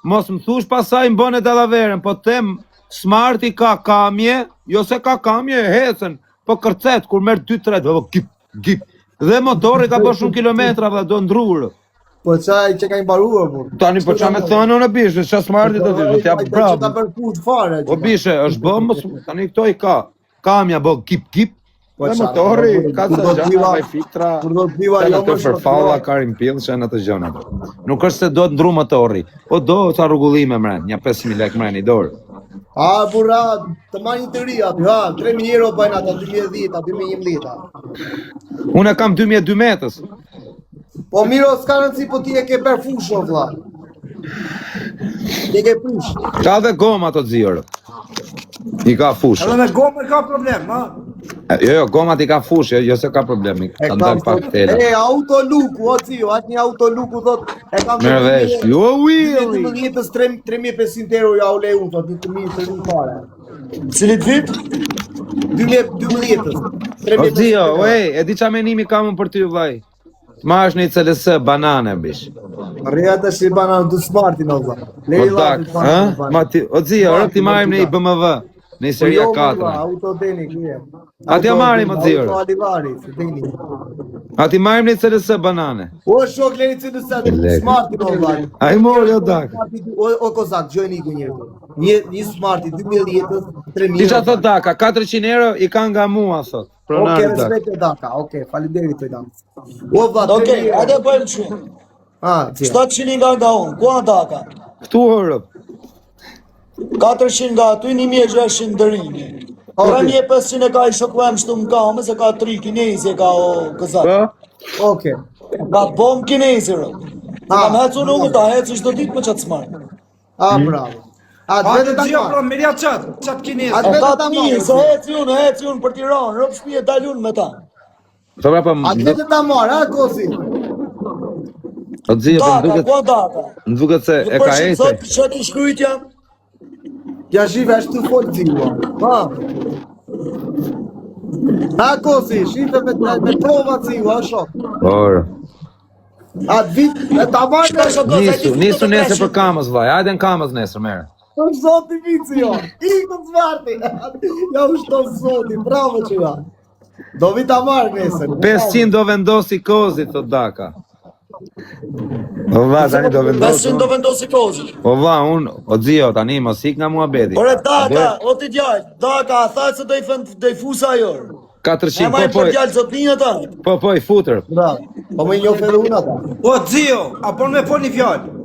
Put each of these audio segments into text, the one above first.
mos më thush pasaj më bëne dallaverën, po them Smarti ka kamje, jo se ka kamje e hecën, po kërcet kur merr 2-3, po gip, gip. Dhe motori ka bërë shumë kilometra dhe do ndrurë. Po çaj që ka mbaruar po. Tani po çfarë më thonë unë bishë, çfarë Smarti do të thotë, ja bravo. Ta përfut fare. Po bishë, është bë mos tani këto i ka. Kamja bë gip gip. Dhe motori ka sa gjana me filtra. Kur do të diva jo më përfalla Karim Pillsha në ato gjëna. Nuk është se do të ndru motori, po do ca rregullime mren, një 5000 lekë mren i dorë. A burra, të marrë një të ri aty, ha, 3.000 euro bëjnë ata 2010, 2011. Unë kam 2012-ës. Po miro, s'ka rëndësi, po ti e ke përfush, o vlla. Ti e ke fush. Ka dhe goma të zirë. I ka fushë. Edhe me gomë ka problem, ha? Jo, gomat i ka fushë, jo se ka problemi. Ka ndalë pak tela. E, autoluku, o cijo, atë një autoluku, thot, e kam Merë vesh, jo Willi! 2012-ës 3.500 euro ja u le unë, thot, 1.000 fare. Cilit vit? 2012-ës. O zio, ej, e di qa menimi kam unë për ty, vlaj. Ma është një CLS banane, bish. Rria të shi banan du Smartin, o vlla. O dak, o zio, rëp ti marim në i BMW, në i seria 4. Autodeni, kje. Ati ja marim, o zio. Auto Alivari, se deni. Ati marim në i CLS banane. O shok, leni CLS, Smartin, o vlla. A i mori, o dak. O kozak, gjojnë i kënjërë. Një Smarti, 2010-ës, 3.000 Ti qa thot Daka, 400 euro i ka nga mua, thot. Oke, respekt e Daka, oke, faleminderit të Daka. O vlla, Oke, hajde bëjmë shumë. Ha, që. 700 nga unë, ku a Daka? Këtu hërëp. 400 nga aty, 1.600 dërimi. 3.500 e ka i shokuem shtu më kamë, se ka 3 kinezi e ka o këzat. Oke. Ka bom kinezi, rë. Kam hecu në unë, ta hecu ishtë do ditë për qatë smarë. A, bravo. A, të vetë ta marë. Mirja qatë kinezi. A, të vetë ta marë. Se heci unë për Tiranë, rëpë shpije dalun me ta. A, të vetë ta marë, a, kosi? O zio, Daka, ku a Daka? më duket se e ka ejse. Që ti shkrujt jam? Ja shive, është të folë cilua. Ha. Ha, kosi, shive me prova cilua, shok. Orë. A, të vit, e ta marë. Nisu nesër për kamës, vaj. Hajde në kamës nesër, merë. Të zoti vici, jo. Ikë të Smarti. Ja u shtonë zoti, bravo që ja. Do vi ta marë nesër. 500 do vendosi kozi, thot Daka. O va, tani do vendosi. 500 do vendosi kozi. O va, unë, o zio, tani mos ik nga mua bedi. Ore Daka, o ti djallë, Daka, a thajtë se do i fusa jërë. 400, E ma i për djallë zotninja ta. po, i futër. Bravo. Po me një ofere unë ata. O, Zio, apo me po një fjallë?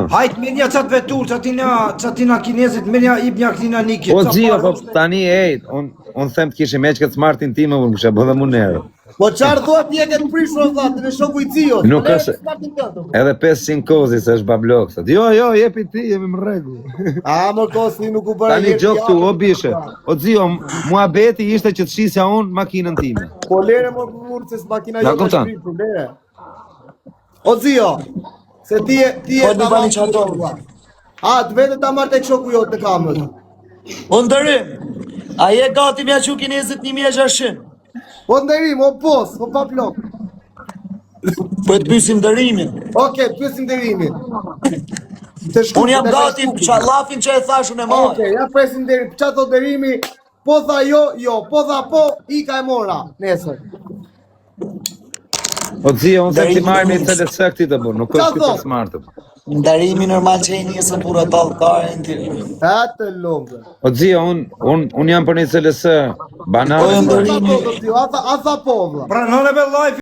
Hajt me një qatë vetur, qatina kinezit, me një ip një këtina nikit. O zio, po tani unë them të kishim eq këtë Smartin time, unë kështë bëdhe mu nerë. Po qarë thua t'je këtë prishë o dhatë, në shoku i Cijos. Nuk është, edhe 500 kozi se është bablok, thot. Jo, jepi ti, jemi më regu. A, më kosi nuk u bërë Tani gjok tu, o bishe. O zio, mua beti ishte që të shisja unë makinën time. Po lere më mërë, se s'makina jo të kupton. shpirë, lere. O Zio, se ti e Po një bani qatë. A, të vete ta marrë të shoku jo të kamës. O ndërim, a je gati mja që kinezit 1.600? Po ndërim, o pos, o pa plok. Po e të pysim dërimin. Oke, pysim dërimin. Unë jam gati për lafin që e thashun e marë. Oke, ja presim dërim, qa thot dërimi, po tha jo, po tha po, i ka e mora, nesër. O zio, unë them ti marrë një CLS këti të burë, nuk është këtë Smartëm. Ndarimi normal që e njësë pura talkare në tiri. Ha të longë. O zio, unë jam për një CLS banane. A tha po, vla. Pra në neve live